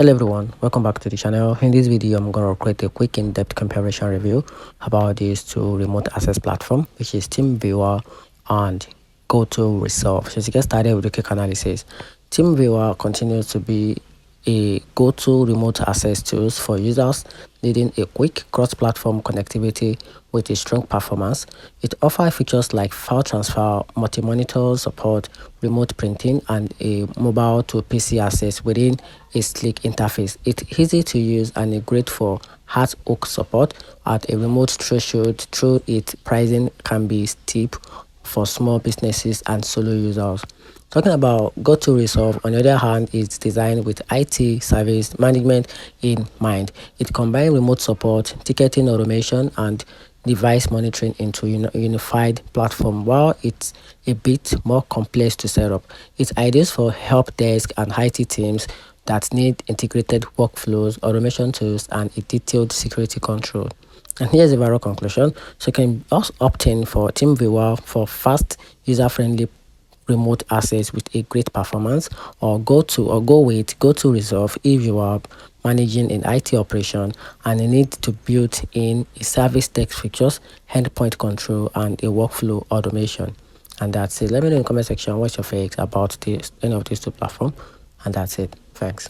Hello everyone, welcome back to the channel. In this video I'm going to create a quick in-depth comparison review about these two remote access platform, which is TeamViewer and GoTo Resolve. So to get started with the quick analysis, TeamViewer continues to be a go-to remote access tools for users needing a quick cross-platform connectivity with a strong performance. It offers features like file transfer, multi-monitor support, remote printing, and a mobile to PC access within a sleek interface. It's easy to use and great for hard hook support at a remote threshold. Through its pricing can be steep for small businesses and solo users. Talking about GoTo Resolve, on the other hand, is designed with IT service management in mind. It combines remote support, ticketing automation, and device monitoring into a unified platform. While it's a bit more complex to set up, it's ideal for help desk and IT teams that need integrated workflows, automation tools, and a detailed security control. And here's the overall conclusion. So you can also opt in for TeamViewer for fast, user-friendly remote access with a great performance, or go with GoTo Resolve if you are managing an IT operation and you need to build in a service text features, endpoint control, and a workflow automation. And that's it. Let me know in the comment section what's your takes about any of these two platforms. And that's it. Thanks.